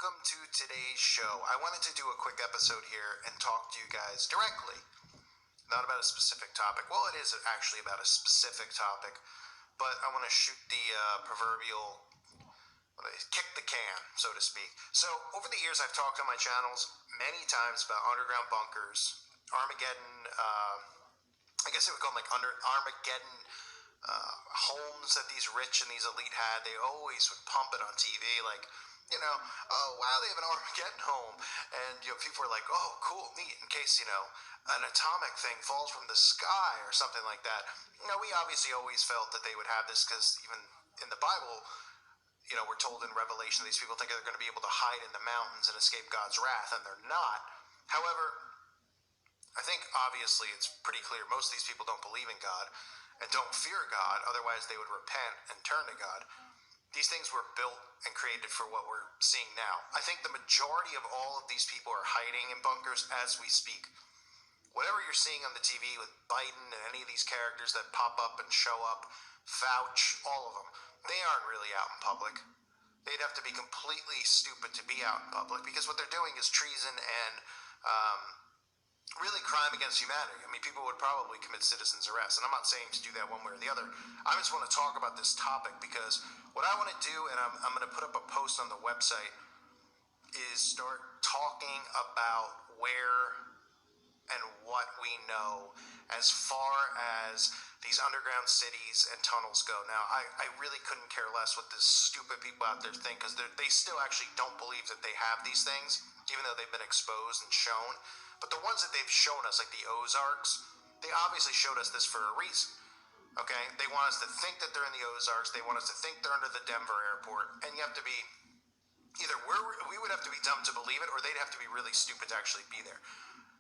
welcome to today's show. I wanted to do a quick episode here and talk to you guys directly, not about a specific topic. Well, it is actually about a specific topic, but I want to shoot the proverbial, kick the can, so to speak. So, over the years, I've talked on my channels many times about underground bunkers, Armageddon, I guess they would call them like Armageddon homes that these rich and these elite had. They always would pump it on TV, like, oh wow, they have an Armageddon home, and people are like, oh cool, neat, in case an atomic thing falls from the sky or something like that. We obviously always felt that they would have this because even in the Bible, we're told in Revelation these people think they're going to be able to hide in the mountains and escape God's wrath, and they're not. However, I think obviously it's pretty clear most of these people don't believe in God and don't fear God, otherwise they would repent and turn to God. These things were built and created for what we're seeing now. I think the majority of all of these people are hiding in bunkers as we speak. Whatever you're seeing on the TV with Biden and any of these characters that pop up and show up, Fauci, all of them, they aren't really out in public. They'd have to be completely stupid to be out in public because what they're doing is treason and really crime against humanity. I mean, people would probably commit citizen's arrest, and I'm not saying to do that one way or the other. I just want to talk about this topic because what I want to do, and I'm going to put up a post on the website, is start talking about where and what we know as far as these underground cities and tunnels go. Now, I really couldn't care less what the stupid people out there think, because they still actually don't believe that they have these things, even though they've been exposed and shown. But the ones that they've shown us, like the Ozarks, they obviously showed us this for a reason. Okay? They want us to think that they're in the Ozarks. They want us to think they're under the Denver airport. And you have to be, either we would have to be dumb to believe it, or they'd have to be really stupid to actually be there.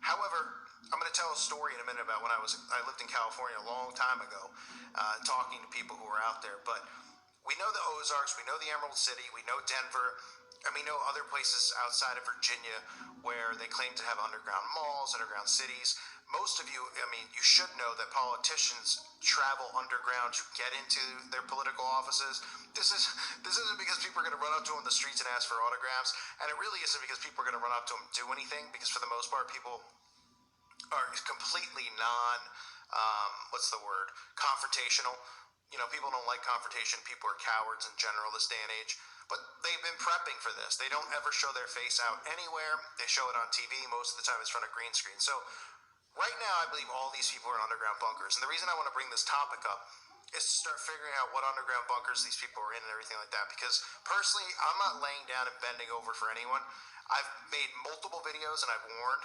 However, I'm going to tell a story in a minute about when I lived in California a long time ago, talking to people who were out there. But we know the Ozarks, we know the Emerald City, we know Denver, and we know other places outside of Virginia where they claim to have underground malls, underground cities. Most of you, you should know that politicians travel underground to get into their political offices. This isn't because people are going to run up to them in the streets and ask for autographs, and it really isn't because people are going to run up to them and do anything, because for the most part, people are completely confrontational. People don't like confrontation. People are cowards in general this day and age. But they've been prepping for this. They don't ever show their face out anywhere. They show it on TV. Most of the time it's in front of green screen. So right now I believe all these people are in underground bunkers. And the reason I want to bring this topic up is to start figuring out what underground bunkers these people are in and everything like that. Because personally, I'm not laying down and bending over for anyone. I've made multiple videos and I've warned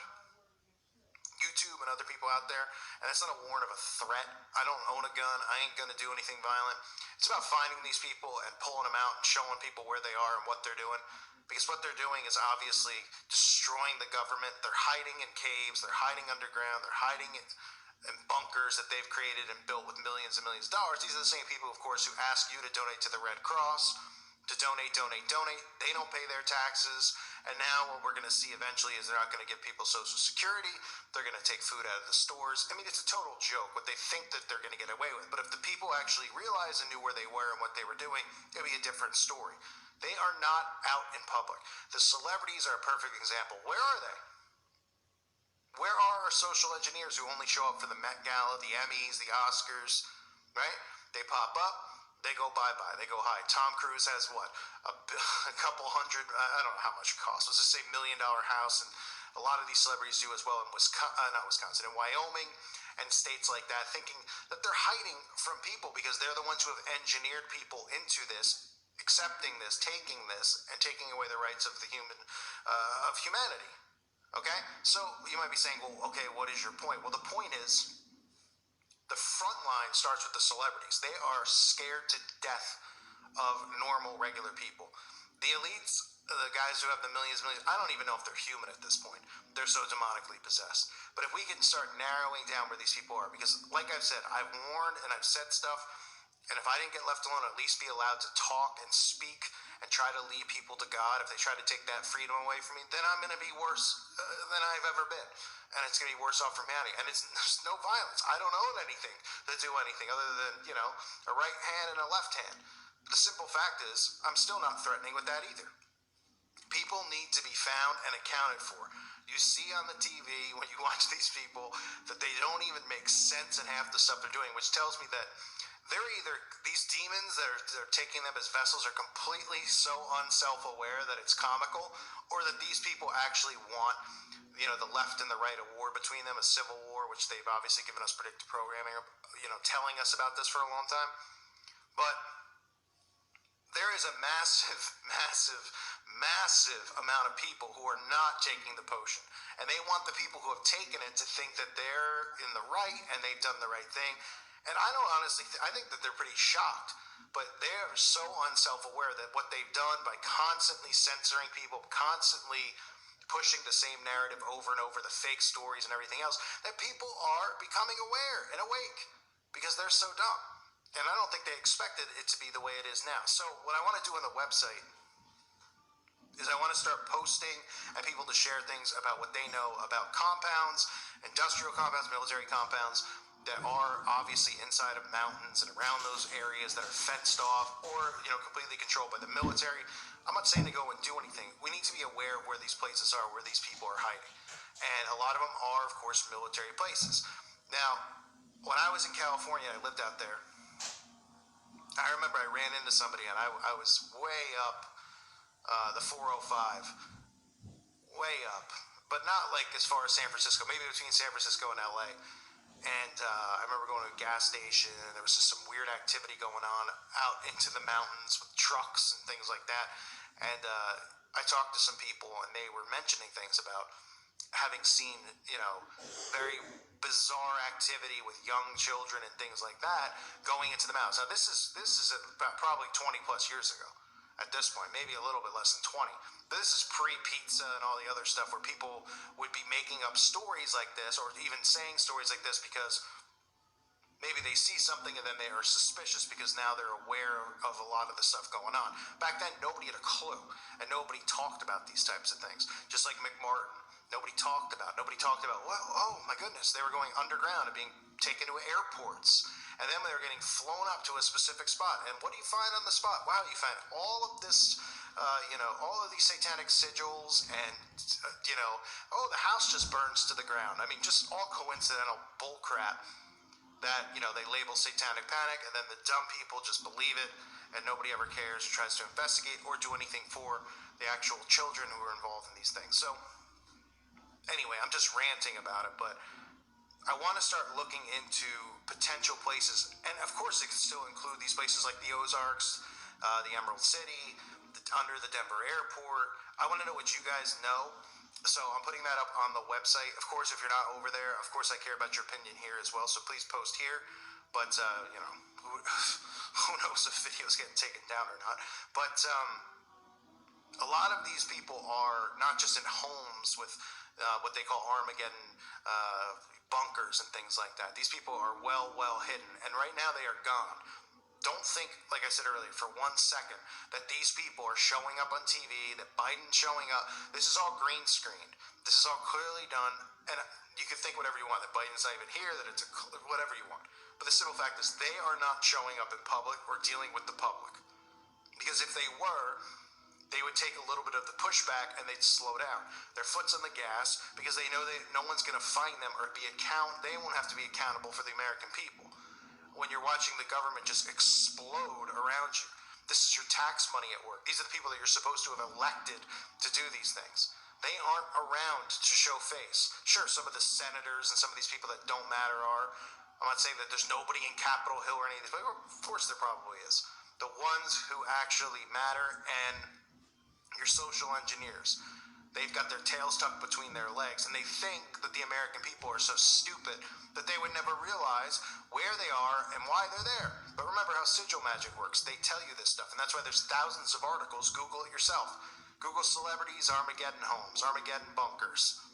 YouTube and other people out there, and it's not a warrant of a threat. I don't own a gun. I ain't going to do anything violent. It's about finding these people and pulling them out and showing people where they are and what they're doing, because what they're doing is obviously destroying the government. They're hiding in caves. They're hiding underground. They're hiding in bunkers that they've created and built with millions and millions of dollars. These are the same people, of course, who ask you to donate to the Red Cross, to donate. They don't pay their taxes. And now what we're going to see eventually is they're not going to give people Social Security. They're going to take food out of the stores. It's a total joke what they think that they're going to get away with. But if the people actually realized and knew where they were and what they were doing, it would be a different story. They are not out in public. The celebrities are a perfect example. Where are they? Where are our social engineers who only show up for the Met Gala, the Emmys, the Oscars, right? They pop up. They go bye-bye. They go high. Tom Cruise has what? A couple hundred, I don't know how much it costs. Let's just say $1 million house. And a lot of these celebrities do as well in in Wyoming and states like that, thinking that they're hiding from people because they're the ones who have engineered people into this, accepting this, taking this, and taking away the rights of of humanity. Okay? So you might be saying, well, okay, what is your point? Well, the point is, the front line starts with the celebrities. They are scared to death of normal, regular people. The elites, the guys who have the millions, I don't even know if they're human at this point. They're so demonically possessed. But if we can start narrowing down where these people are, because like I've said, I've warned and I've said stuff, and if I didn't get left alone, at least be allowed to talk and speak and try to lead people to God, if they try to take that freedom away from me, then I'm going to be worse than I've ever been. And it's going to be worse off for humanity. And there's no violence. I don't own anything to do anything other than, a right hand and a left hand. But the simple fact is, I'm still not threatening with that either. People need to be found and accounted for. You see on the TV when you watch these people that they don't even make sense in half the stuff they're doing, which tells me that they're either, these demons that are taking them as vessels are completely so unself-aware that it's comical, or that these people actually want, the left and the right, a war between them, a civil war, which they've obviously given us predictive programming, telling us about this for a long time. But there is a massive, massive, massive amount of people who are not taking the potion. And they want the people who have taken it to think that they're in the right and they've done the right thing. And I don't honestly, I think that they're pretty shocked. But they're so unself-aware that what they've done by constantly censoring people, constantly pushing the same narrative over and over, the fake stories and everything else, that people are becoming aware and awake because they're so dumb. And I don't think they expected it to be the way it is now. So what I want to do on the website is I want to start posting and people to share things about what they know about compounds, industrial compounds, military compounds that are obviously inside of mountains and around those areas that are fenced off or, completely controlled by the military. I'm not saying to go and do anything. We need to be aware of where these places are, where these people are hiding. And a lot of them are, of course, military places. Now, when I was in California, I lived out there. I remember I ran into somebody, and I was way up the 405, way up, but not like as far as San Francisco, maybe between San Francisco and LA. And I remember going to a gas station, and there was just some weird activity going on out into the mountains with trucks and things like that. And I talked to some people, and they were mentioning things about having seen, very bizarre activity with young children and things like that going into the mountains. Now, this is about probably 20 plus years ago at this point, maybe a little bit less than 20. But this is pre-pizza and all the other stuff where people would be making up stories like this or even saying stories like this because maybe they see something and then they are suspicious because now they're aware of a lot of the stuff going on. Back then, nobody had a clue, and nobody talked about these types of things. Just like McMartin, nobody talked about, well, oh my goodness, they were going underground and being taken to airports. And then they were getting flown up to a specific spot. And what do you find on the spot? Wow, you find all of this, all of these satanic sigils and, the house just burns to the ground. I mean, just all coincidental bullcrap that, they label satanic panic, and then the dumb people just believe it, and nobody ever cares or tries to investigate or do anything for the actual children who are involved in these things. So, anyway, I'm just ranting about it, but I want to start looking into potential places, and of course it could still include these places like the Ozarks, the Emerald City, under the Denver airport. I want to know what you guys know, so I'm putting that up on the website. Of course, if you're not over there, of course I care about your opinion here as well, so please post here. But, who knows if video's getting taken down or not. But a lot of these people are not just in homes with what they call Armageddon bunkers and things like that. These people are well hidden, and right now they are gone. Don't think, like I said earlier, for 1 second that these people are showing up on TV, that Biden's showing up. This is all green screened. This is all clearly done, and you can think whatever you want, that Biden's not even here, that it's whatever you want. But the simple fact is they are not showing up in public or dealing with the public. Because if they were, they would take a little bit of the pushback and they'd slow down. Their foot's on the gas because they know no one's going to find them or they won't have to be accountable for the American people. When you're watching the government just explode around you, this is your tax money at work. These are the people that you're supposed to have elected to do these things. They aren't around to show face. Sure, some of the senators and some of these people that don't matter are. I'm not saying that there's nobody in Capitol Hill or any of these, but of course there probably is. The ones who actually matter, and your social engineers. They've got their tails tucked between their legs, and they think that the American people are so stupid that they would never realize where they are and why they're there. But remember how sigil magic works. They tell you this stuff, and that's why there's thousands of articles. Google it yourself. Google celebrities, Armageddon homes, Armageddon bunkers.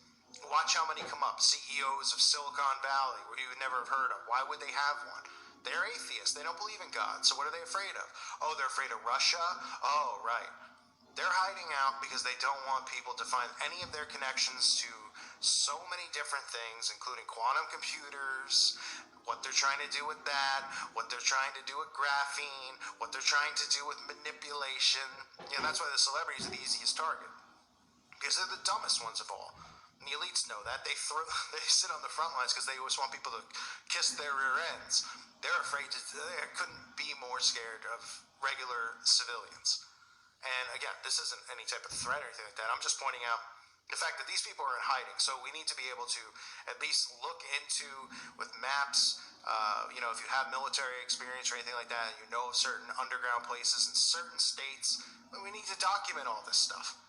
Watch how many come up. CEOs of Silicon Valley, where you would never have heard of. Why would they have one? They're atheists. They don't believe in God. So what are they afraid of? Oh, they're afraid of Russia? Oh, right. They're hiding out because they don't want people to find any of their connections to so many different things, including quantum computers, what they're trying to do with that, what they're trying to do with graphene, what they're trying to do with manipulation. That's why the celebrities are the easiest target. because they're the dumbest ones of all. And the elites know that. They sit on the front lines because they always want people to kiss their rear ends. They're afraid they couldn't be more scared of regular civilians. And again, this isn't any type of threat or anything like that. I'm just pointing out the fact that these people are in hiding. So we need to be able to at least look into, with maps, if you have military experience or anything like that, you know certain underground places in certain states, we need to document all this stuff.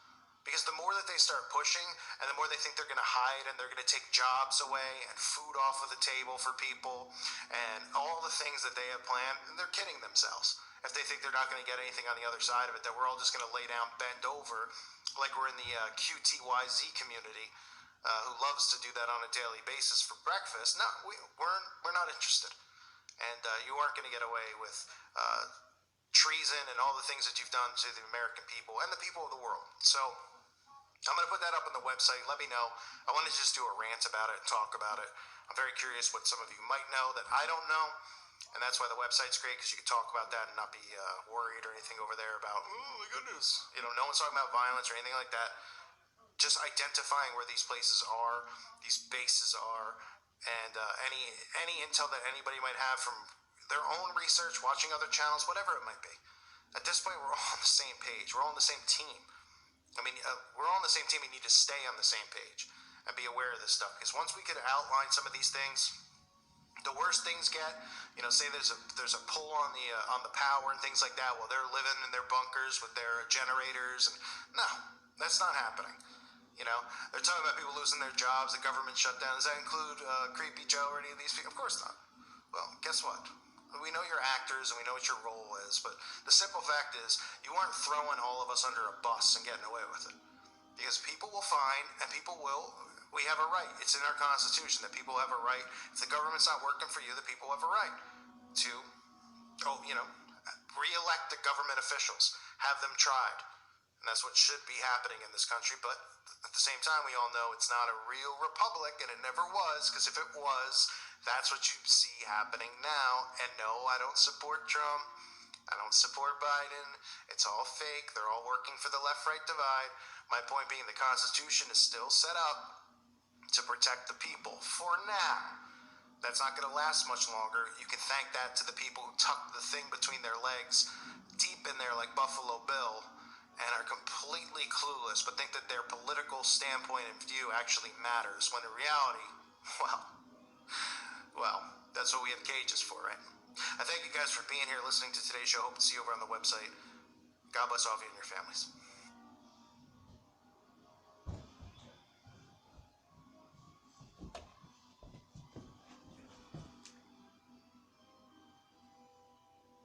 Because the more that they start pushing, and the more they think they're going to hide, and they're going to take jobs away, and food off of the table for people, and all the things that they have planned, and they're kidding themselves. If they think they're not going to get anything on the other side of it, that we're all just going to lay down, bend over, like we're in the QTYZ community, who loves to do that on a daily basis for breakfast. No, we're not interested. And you aren't going to get away with treason and all the things that you've done to the American people and the people of the world. So I'm going to put that up on the website. Let me know. I want to just do a rant about it and talk about it. I'm very curious what some of you might know that I don't know. And that's why the website's great, because you can talk about that and not be worried or anything over there about, oh my goodness. No one's talking about violence or anything like that. Just identifying where these places are, these bases are, and any intel that anybody might have from their own research, watching other channels, whatever it might be. At this point, we're all on the same page. We're all on the same team. We're all on the same team. We need to stay on the same page and be aware of this stuff. Because once we could outline some of these things, the worse things get, say there's a pull on the power and things like that while they're living in their bunkers with their generators, and no, that's not happening. They're talking about people losing their jobs, the government shutdown. Does that include Creepy Joe or any of these people? Of course not. Well, guess what? We know you're actors and we know what your role is, but the simple fact is you aren't throwing all of us under a bus and getting away with it. Because people will find, and we have a right. It's in our Constitution that people have a right. If the government's not working for you, the people have a right to, re-elect the government officials, have them tried. And that's what should be happening in this country. But at the same time, we all know it's not a real republic, and it never was, because if it was, that's what you see happening now. And no, I don't support Trump. I don't support Biden. It's all fake. They're all working for the left-right divide. My point being, the Constitution is still set up to protect the people for now. That's not going to last much longer. You can thank that to the people who tuck the thing between their legs deep in there like Buffalo Bill and are completely clueless, but think that their political standpoint and view actually matters, when in reality, well, that's what we have cages for, right? I thank you guys for being here, listening to today's show. Hope to see you over on the website. God bless all of you and your families.